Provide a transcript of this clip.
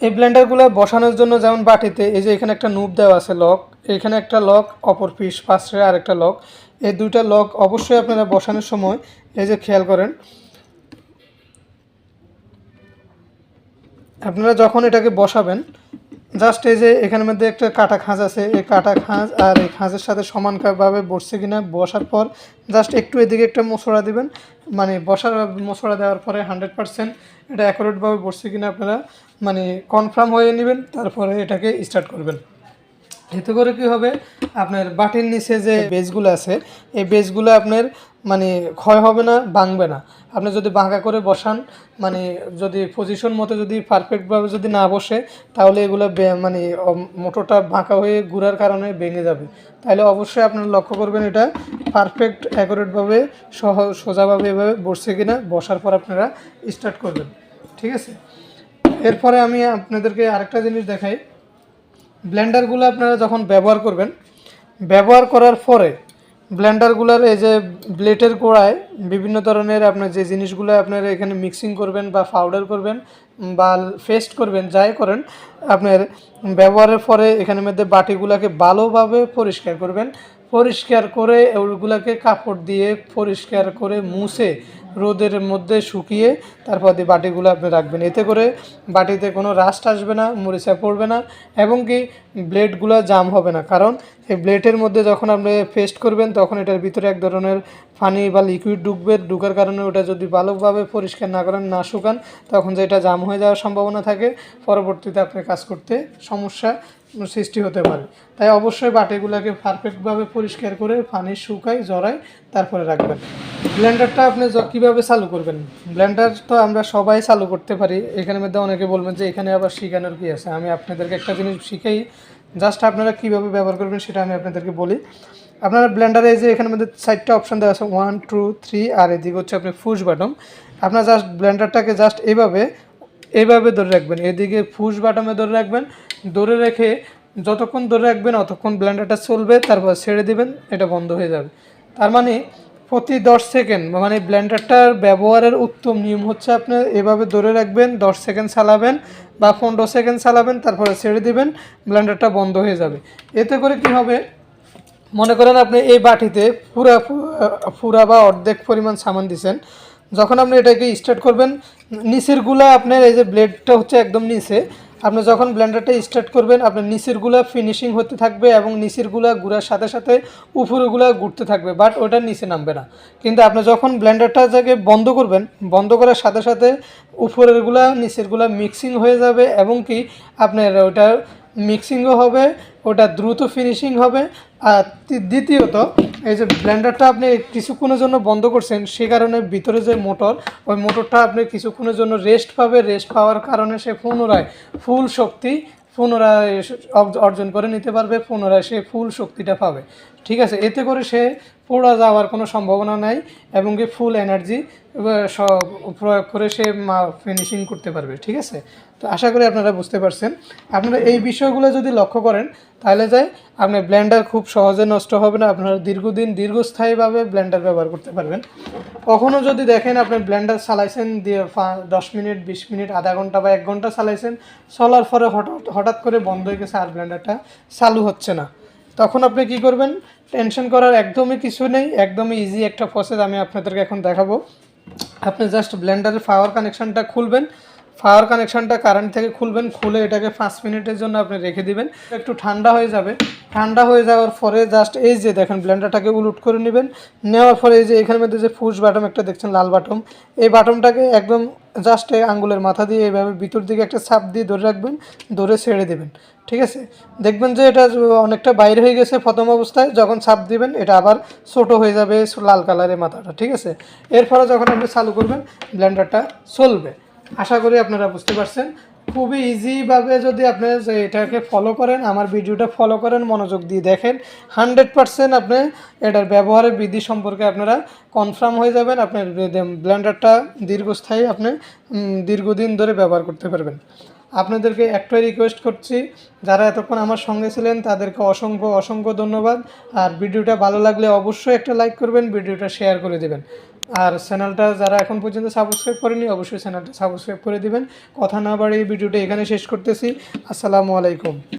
এই ব্লেন্ডারগুলো বসানোর জন্য যেমন বাটিতে এই যে এখানে একটা নুব দেওয়া আছে লক, এখানে একটা লক, অপর পাশে আরেকটা লক। এই দুইটা লক অবশ্যই আপনারা বসানোর সময় এই যে খেয়াল করেন, আপনারা যখন এটাকে বসাবেন জাস্ট এই যে এখানের মধ্যে একটা কাটা খাঁজ আছে, এই কাটা খাঁজ আর এই খাঁজের সাথে সমানভাবে বসছে কিনা, বসার পর জাস্ট একটু এদিকে একটা মশলা দিবেন, মানে বসার মশলা দেওয়ার পরে 100% এটা অ্যাকুরেটভাবে বসছে কিনা আপনারা মানে কনফার্ম হয়ে নেবেন, তারপরে এটাকে স্টার্ট করবেন। এতে করে কী হবে, আপনার বাটির নিচে যে বেসগুলো আছে এই বেসগুলো আপনার মানে ক্ষয় হবে না, ভাঙবে না। আপনি যদি বাঁকা করে বসান, মানে যদি পজিশন মতো যদি পারফেক্টভাবে যদি না বসে, তাহলে এগুলো মানে মোটরটা বাঁকা হয়ে ঘুরার কারণে ভেঙে যাবে। তাহলে অবশ্যই আপনারা লক্ষ্য করবেন এটা পারফেক্ট অ্যাকুরেটভাবে সোজাভাবে এভাবে বসছে কিনা, বসার পর আপনারা স্টার্ট করবেন। ঠিক আছে, এরপরে আমি আপনাদেরকে আরেকটা জিনিস দেখাই। ব্লেন্ডারগুলো আপনারা যখন ব্যবহার করবেন, ব্যবহার করার পরে ব্লেন্ডারগুলোর এই যে ব্লেডের গোড়ায় বিভিন্ন ধরনের আপনার যে জিনিসগুলো আপনারা এখানে মিক্সিং করবেন বা পাউডার করবেন বা পেস্ট করবেন, যাই করেন আপনার ব্যবহারের পরে এখানের মধ্যে বাটিগুলোকে ভালোভাবে পরিষ্কার করবেন। পরিষ্কার করে ওগুলোকে কাপড় দিয়ে পরিষ্কার করে মুছে রোদের মধ্যে শুকিয়ে তারপর দিয়ে বাটিগুলো আপনি রাখবেন। এতে করে বাটিতে কোনো রাস্ট আসবে না, মরিচা পড়বে না, এবং কি ব্লেডগুলো জাম হবে না। কারণ এই ব্লেডের মধ্যে যখন আপনি পেস্ট করবেন তখন এটার ভিতরে এক ধরনের পানি বা লিকুইড ঢুকার কারণে ওটা যদি ভালোভাবে পরিষ্কার না করেন, না শুকান, তখন যেটা জাম হয়ে যাওয়ার সম্ভাবনা থাকে, পরবর্তীতে আপনি কাজ করতে সমস্যা সৃষ্টি হতে পারে। তাই অবশ্যই বাটিগুলোকে পারফেক্টভাবে পরিষ্কার করে পানি শুকায় জড়ায় তারপরে রাখবেন। ব্লেন্ডারটা আপনি কীভাবে চালু করবেন, ব্লেন্ডার তো আমরা সবাই চালু করতে পারি। এখানের মধ্যে অনেকে বলবেন যে এখানে আবার শিখানোর কী আছে। আমি আপনাদেরকে একটা জিনিস শিখাই, জাস্ট আপনারা কীভাবে ব্যবহার করবেন সেটা আমি আপনাদেরকে বলি। আপনারা ব্লেন্ডারে যে এখানের মধ্যে 4টা অপশান দেওয়া আছে, 1 2 3, আর এদিকে হচ্ছে আপনি পুশ বাটন। আপনার জাস্ট ব্লেন্ডারটাকে জাস্ট এইভাবে ধরে রাখবেন, এদিকে পুশ বাটনে ধরে রাখবেন। ধরে রেখে যতক্ষণ ধরে রাখবেন অতক্ষণ ব্লেন্ডারটা চলবে, তারপর ছেড়ে দিবেন, এটা বন্ধ হয়ে যাবে। তার মানে প্রতি 10 সেকেন্ড, মানে ব্লেন্ডারটার ব্যবহারের উত্তম নিয়ম হচ্ছে আপনি এভাবে ধরে রাখবেন, 10 সেকেন্ড চালাবেন বা 15 সেকেন্ড চালাবেন, তারপরে ছেড়ে দিবেন, ব্লেন্ডারটা বন্ধ হয়ে যাবে। এতে করে কি হবে, মনে করেন আপনি এই বাটিতে পুরা বা অর্ধেক পরিমাণ সামান দিয়েছেন, যখন আপনি এটাকে স্টার্ট করবেন নিচের গুলা আপনার এই যে ব্লেডটা হচ্ছে একদম নিচে, আপনি যখন ব্লেন্ডারটা স্টার্ট করবেন আপনার নিচের গুলা ফিনিশিং হতে থাকবে এবং নিচের গুলা ঘুরার সাথে সাথে উপরের গুলা ঘুরতে থাকবে, বাট ওটা নিচে নামবে না। কিন্তু আপনি যখন ব্লেন্ডারটা যাকে বন্ধ করবেন, বন্ধ করার সাথে সাথে উপরের গুলা নিচের গুলা মিক্সিং হয়ে যাবে, এবং কি আপনার ওটা মিক্সিংও হবে, ওটা দ্রুত ফিনিশিং হবে। আর দ্বিতীয়ত এই যে ব্লেন্ডারটা আপনি কিছুক্ষণের জন্য বন্ধ করছেন, সে কারণে ভিতরে যে মোটর, ওই মোটরটা আপনি কিছুক্ষণের জন্য রেস্ট পাবে, রেস্ট পাওয়ার কারণে সে পুনরায় ফুল শক্তি অর্জন করে নিতে পারবে, পুনরায় সে ফুল শক্তিটা পাবে। ঠিক আছে, এতে করে সে পোড়া যাওয়ার কোনো সম্ভাবনা নাই, এবং কি ফুল এনার্জি প্রয়োগ করে সে ফিনিশিং করতে পারবে। ঠিক আছে, তো আশা করি আপনারা বুঝতে পারছেন। আপনারা এই বিষয়গুলো যদি লক্ষ্য করেন তাহলে আপনার ব্লেন্ডার খুব সহজে নষ্ট হবে না, আপনারা দীর্ঘস্থায়ীভাবে ব্লেন্ডার ব্যবহার করতে পারবেন। কখনও যদি দেখেন আপনি ব্লেন্ডার চালাইছেন দিয়ে 10 মিনিট 20 মিনিট আধা ঘন্টা বা 1 ঘন্টা চালাইছেন, চলার পরে হঠাৎ করে বন্ধ হয়ে গেছে আর ব্লেন্ডারটা চালু হচ্ছে না, তখন আপনি কি করবেন, টেনশন করার একদমই কিছু নেই, একদমই ইজি একটা প্রসেস আমি আপনাদেরকে এখন দেখাবো। আপনি জাস্ট ব্লেন্ডারের পাওয়ার কানেকশানটা খুলবেন, পাওয়ার কানেকশানটা কারেন্ট থেকে খুলবেন, খুলে এটাকে 5 মিনিটের জন্য আপনি রেখে দিবেন, একটু ঠান্ডা হয়ে যাবে। ঠান্ডা হয়ে যাওয়ার পরে জাস্ট এই যে দেখেন ব্লেন্ডারটাকে উলুট করে নেবেন, নেওয়ার পরে এই যে এখানের মধ্যে যে পুশ বাটন একটা দেখছেন লাল বাটন, এই বাটনটাকে একদম জাস্ট আঙ্গুলের মাথা দিয়ে এইভাবে ভিতর দিকে একটা চাপ দিয়ে ধরে রাখবেন, ধরে ছেড়ে দেবেন। ঠিক আছে, দেখবেন যে এটা অনেকটা বাইরে হয়ে গেছে প্রথম অবস্থায়, যখন চাপ দিবেন এটা আবার ছোট হয়ে যাবে, লাল কালারের মাথাটা। ঠিক আছে, এরপরে যখন আপনি চালু করবেন ব্লেন্ডারটা চলবে। আশা করি আপনারা বুঝতে পারছেন। খুবই ইজিভাবে যদি আপনি এটাকে ফলো করেন, আমার ভিডিওটা ফলো করেন, মনোযোগ দিয়ে দেখেন, 100% আপনি এটার ব্যবহারের বিধি সম্পর্কে আপনারা কনফার্ম হয়ে যাবেন। আপনার ব্লেন্ডারটা দীর্ঘস্থায়ী আপনি দীর্ঘদিন ধরে ব্যবহার করতে পারবেন। আপনাদেরকে একটাই রিকোয়েস্ট করছি, যারা এতক্ষণ আমার সঙ্গে ছিলেন তাদেরকে অসংখ্য ধন্যবাদ। আর ভিডিওটা ভালো লাগলে অবশ্যই একটা লাইক করবেন, ভিডিওটা শেয়ার করে দেবেন। আর চ্যানেলটা যারা এখন পর্যন্ত সাবস্ক্রাইব করেনি অবশ্যই চ্যানেলটা সাবস্ক্রাইব করে দিবেন। কথা না বাড়িয়ে ভিডিওটা এখানে শেষ করতেছি। আসসালামু আলাইকুম।